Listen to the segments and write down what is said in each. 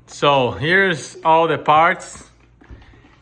So here's all the parts.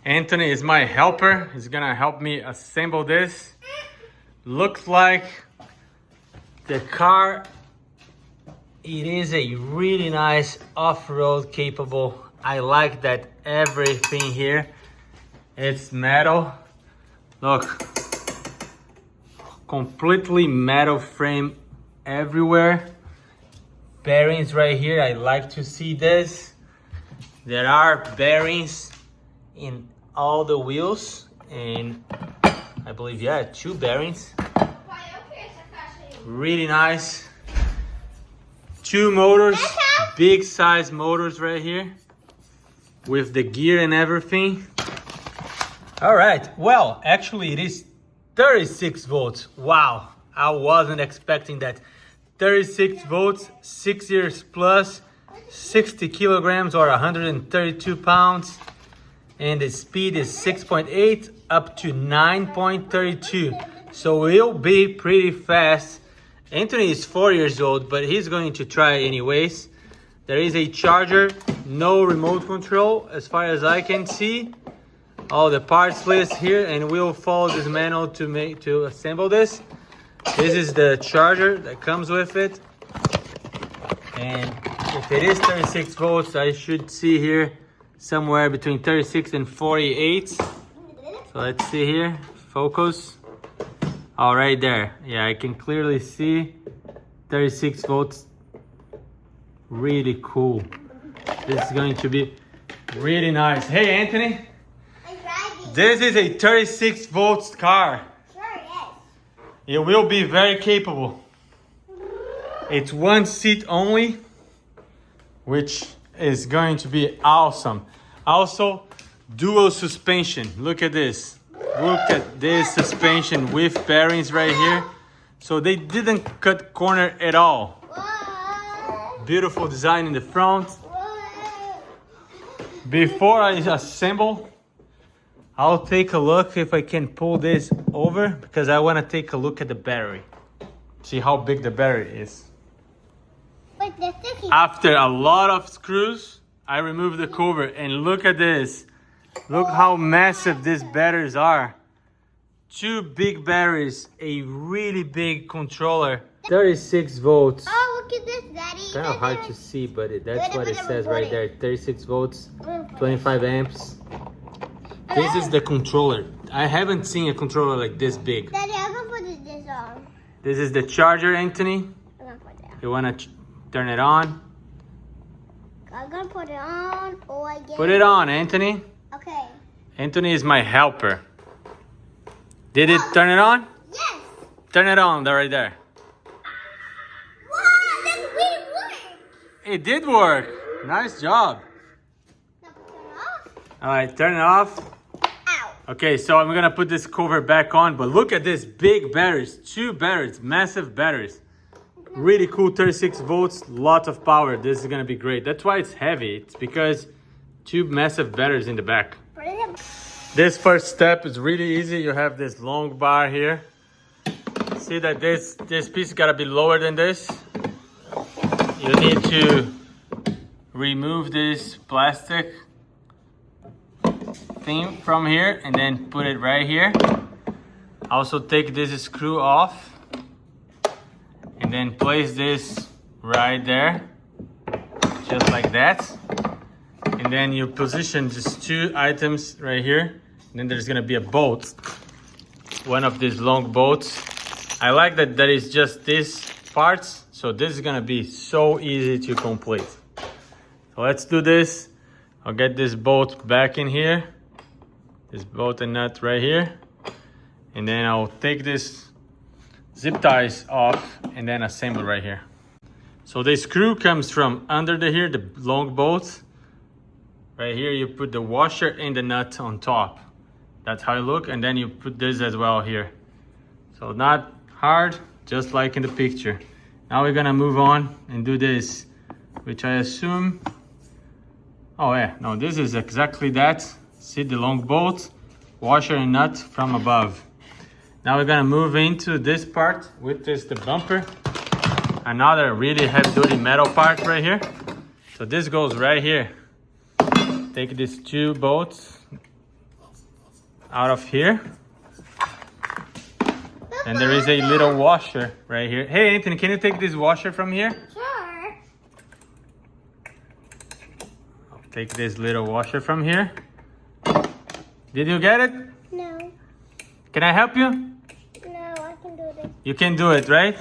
Anthony is my helper. He's gonna help me assemble this. Looks like the car, it is a really nice off-road capable. I like that everything here, it's metal. Look, completely metal frame everywhere. Bearings right here, I like to see this. There are bearings in all the wheels, and I believe, yeah, 2 bearings. Really nice. 2 motors, big size motors right here with the gear and everything. All right, well, actually it is 36 volts. Wow, I wasn't expecting that. 36 volts, 6 years plus, 60 kilograms or 132 pounds. And the speed is 6.8 up to 9.32. So it'll be pretty fast. Anthony is 4 years old, but he's going to try anyways. There is a charger, no remote control as far as I can see. All the parts list here, and we'll follow this manual to assemble this. This is the charger that comes with it. And if it is 36 volts, I should see here somewhere between 36 and 48. So let's see here, focus. All right there. Yeah, I can clearly see 36 volts. Really cool. This is going to be really nice. Hey, Anthony. This is a 36 volts car. Sure it is. It will be very capable. It's 1 seat only, which is going to be awesome. Also, dual suspension. Look at this. Look at this suspension with bearings right here. So they didn't cut corner at all. Beautiful design in the front. Before I assemble, I'll take a look if I can pull this over, because I want to take a look at the battery. See how big the battery is. After a lot of screws, I removed the cover, and look at this. Look how massive these batteries are. 2 big batteries, a really big controller. 36 volts. Oh, look at this, Daddy. Kind of hard to see, but that's what it says right there. 36 volts, 25 amps. This is the controller. I haven't seen a controller like this big. Daddy, I'm gonna put this on. This is the charger, Anthony. I'm gonna put it on. You wanna turn it on? I'm gonna put it on. Or I get Put it on, Anthony. Okay. Anthony is my helper. Did it turn it on? Yes. Turn it on, right there. Wow, that really worked. It did work. Nice job. Now put it off. All right, turn it off. Ow. Okay, so I'm gonna put this cover back on, but look at this big batteries, 2 batteries, massive batteries. Really cool, 36 volts, lot of power. This is gonna be great. That's why it's heavy. It's because 2 massive batteries in the back. Put it in. This first step is really easy. You have this long bar here. See that this piece gotta be lower than this. You need to remove this plastic thing from here and then put it right here. Also take this screw off and then place this right there, just like that. And then you position just 2 items right here. And then there's gonna be a bolt, one of these long bolts. I like that there is just these parts, so this is gonna be so easy to complete. So let's do this. I'll get this bolt back in here, this bolt and nut right here, and then I'll take this zip ties off and then assemble right here. So the screw comes from under here, the long bolt. Right here you put the washer and the nut on top. That's how it looks, and then you put this as well here. So not hard, just like in the picture. Now we're gonna move on and do this, which I assume, oh yeah, no, this is exactly that. See the long bolt, washer and nut from above. Now we're gonna move into this part, which is the bumper. Another really heavy duty metal part right here. So this goes right here. take these two bolts out of here. And there is a little washer right here. Hey, Anthony, can you take this washer from here? Sure. I'll take this little washer from here. Did you get it? No. Can I help you? No, I can do this. You can do it, right?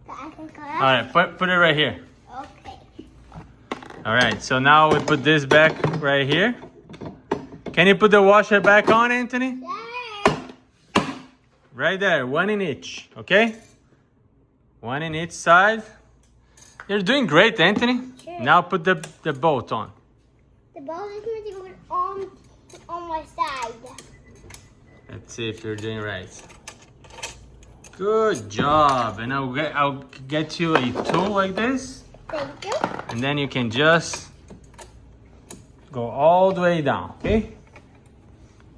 I can cut All right, put it right here. Okay. All right, so now we put this back right here. Can you put the washer back on, Anthony? Sure. Right there, one in each, okay? One in each side. You're doing great, Anthony. Sure. Now put the bolt on. The ball is going to go on my side. Let's see if you're doing right. Good job. And I'll get you a tool like this. Thank you. And then you can just go all the way down, okay?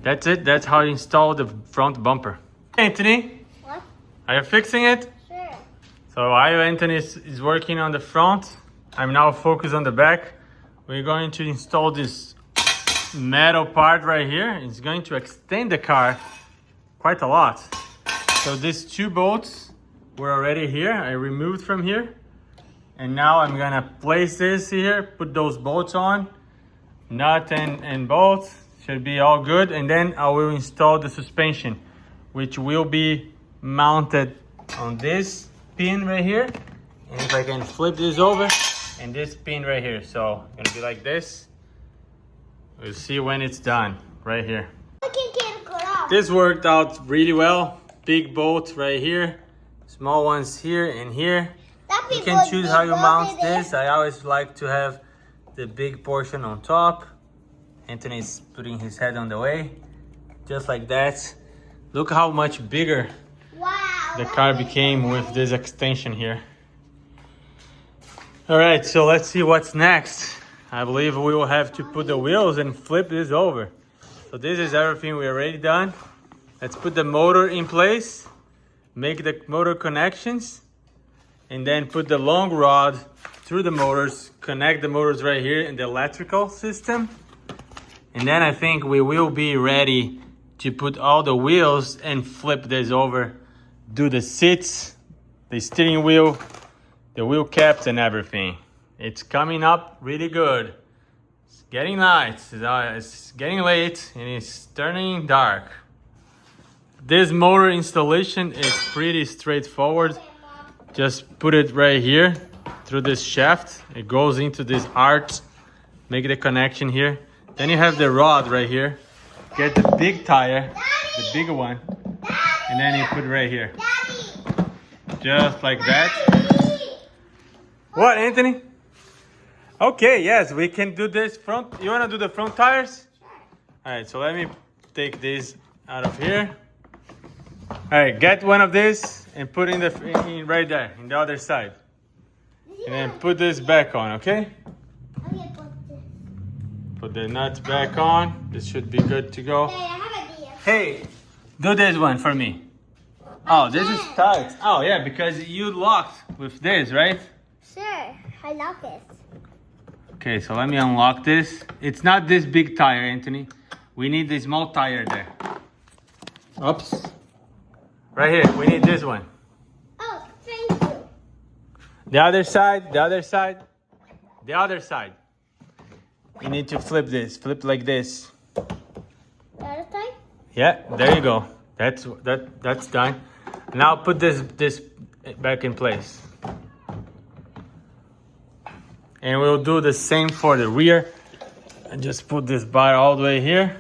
That's it. That's how you install the front bumper. Anthony, What? are you fixing it? Sure. So while Anthony is working on the front, I'm now focused on the back. We're going to install this metal part right here. It's going to extend the car quite a lot. So these two bolts were already here. I removed from here. And now I'm gonna place this here, put those bolts on, nut and bolt, should be all good. And then I will install the suspension, which will be mounted on this pin right here. And if I can flip this over, and this pin right here. So it's gonna be like this. We'll see when it's done, right here. I can get it cut off. This worked out really well. Big bolt right here, small ones here and here. You can choose how you mount this. I always like to have the big portion on top. Anthony's putting his head on the way, just like that. Look how much bigger the car became with this extension here. All right, so let's see what's next. I believe we will have to put the wheels and flip this over. So this is everything we already done. Let's put the motor in place, make the motor connections, and then put the long rod through the motors, connect the motors right here in the electrical system. And then I think we will be ready to put all the wheels and flip this over, do the seats, the steering wheel, the wheel caps and everything. It's coming up really good. It's getting light, it's getting late and it's turning dark. This motor installation is pretty straightforward. Just put it right here through this shaft. It goes into this arch, make the connection here. Then you have the rod right here. Get the big tire, the bigger one, and then you put it right here. Just like that. What, Anthony? Okay, yes, we can do this front. You wanna do the front tires? All right, so let me take this out of here. All right, get one of these and put in right there, in the other side. And then put this back on, okay? Put the nuts back on. This should be good to go. Hey, do this one for me. Oh, this is tight. Oh, yeah, because you locked with this, right? Sure, I love this. Okay, so let me unlock this. It's not this big tire, Anthony. We need the small tire there. Oops. Right here, we need this one. Oh, thank you. The other side, the other side, the other side. You need to flip this, flip like this. The other side? Yeah, there you go. That's done. Now put this back in place. And we'll do the same for the rear. And just put this bar all the way here.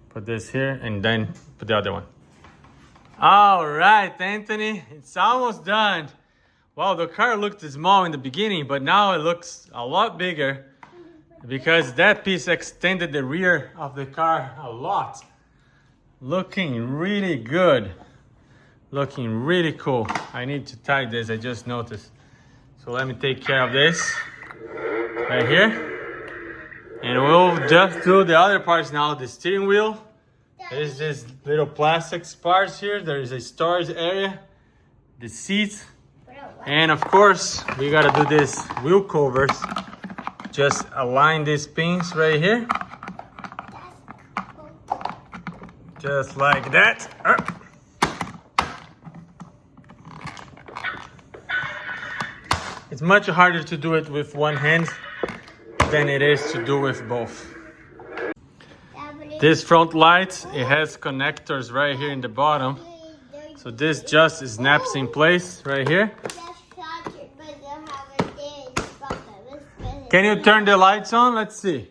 Put this here and then put the other one. All right, Anthony, it's almost done. Wow, the car looked small in the beginning, but now it looks a lot bigger because that piece extended the rear of the car a lot. Looking really good. Looking really cool. I need to tie this, I just noticed. So let me take care of this right here. And we'll just do the other parts now, the steering wheel. There's this little plastic parts here. There is a storage area, the seats. And of course, we gotta do this wheel covers just align these pins right here. Just like that. It's much harder to do it with one hand than it is to do with both. This front light, it has connectors right here in the bottom. So this just snaps in place right here. Can you turn the lights on? Let's see.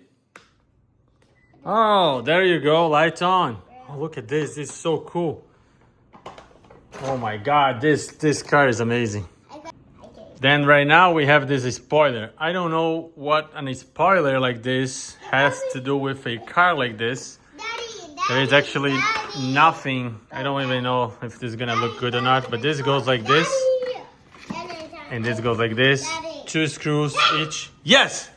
Oh, there you go, lights on. Oh, look at this, this is so cool. Oh my God, this car is amazing. Then right now we have this spoiler. I don't know what a spoiler like this has to do with a car like this. There is actually nothing. I don't even know if this is gonna look good or not, but this goes like this. And this goes like this. 2 screws each. Yes!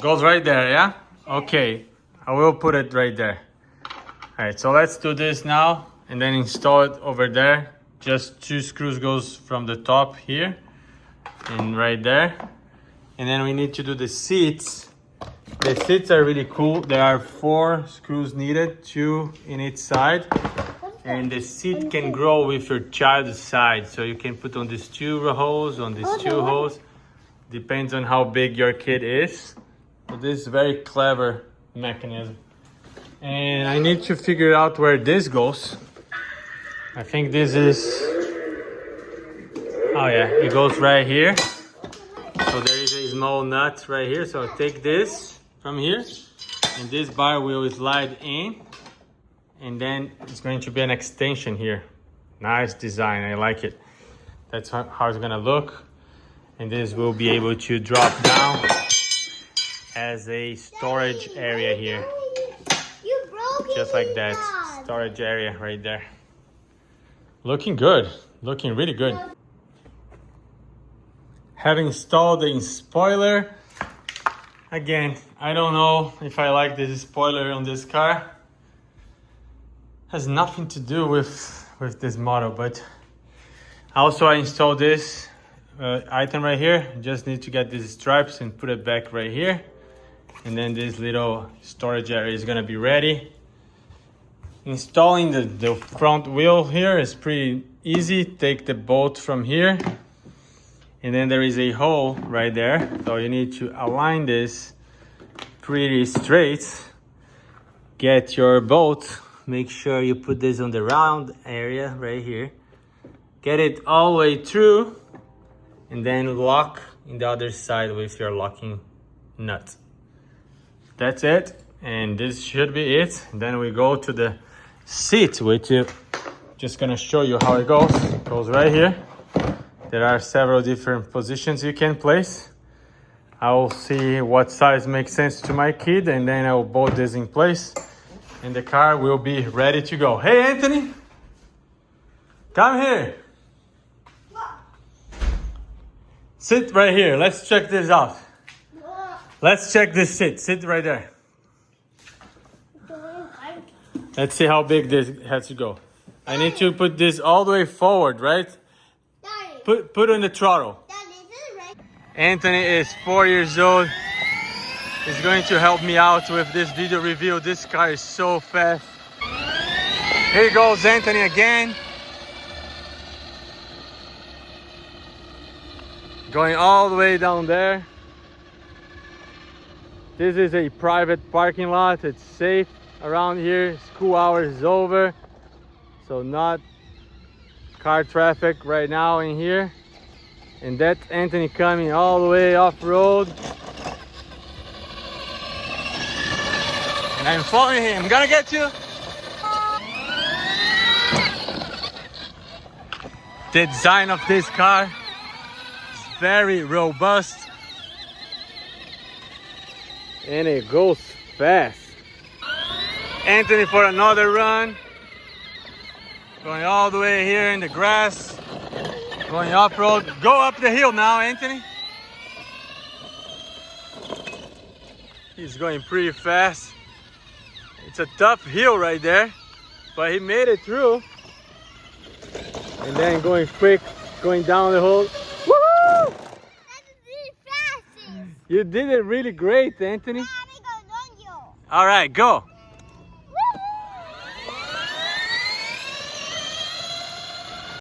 Goes right there, yeah? Okay, I will put it right there. All right, so let's do this now and then install it over there. Just 2 screws goes from the top here and right there. And then we need to do the seats. The seats are really cool. There are 4 screws needed, 2 in each side. And the seat can grow with your child's size. So you can put on these 2 holes, on these 2 holes. Depends on how big your kid is. So this is a very clever mechanism. And I need to figure out where this goes. I think this is, oh yeah, it goes right here. So there is a small nut right here. So I'll take this from here and this bar will slide in and then it's going to be an extension here. Nice design, I like it. That's how it's gonna look. And this will be able to drop down as a storage area here. Just like that, storage area right there. Looking good, looking really good. Have installed the spoiler. Again, I don't know if I like this spoiler on this car. Has nothing to do with this model, but also I installed this item right here. Just need to get these stripes and put it back right here. And then this little storage area is gonna be ready. Installing the front wheel here is pretty easy. Take the bolt from here and then there is a hole right there. So you need to align this pretty straight. Get your bolt. Make sure you put this on the round area right here. Get it all the way through and then lock in the other side with your locking nut. That's it. And this should be it. And then we go to the seat, which is just gonna show you how it goes. It goes right here. There are several different positions you can place. I will see what size makes sense to my kid and then I will bolt this in place and the car will be ready to go. Hey Anthony, come here. Sit right here. Let's check this out. Let's check this seat. Sit right there. Let's see how big this has to go. I need to put this all the way forward, right? Put on the throttle. Anthony is 4 years old. He's going to help me out with this video review. This car is so fast. Here goes Anthony again. Going all the way down there. This is a private parking lot. It's safe around here. School hours is over, so not car traffic right now in here. And that's Anthony coming all the way off-road. And I'm following him. I'm gonna get you. The design of this car is very robust. And it goes fast. Anthony for another run. Going all the way here in the grass. Going off-road. Go up the hill now, Anthony. He's going pretty fast. It's a tough hill right there, but he made it through. And then going quick, going down the hill. Woohoo! You did it really great, Anthony. Amigo, don't you? All right, go.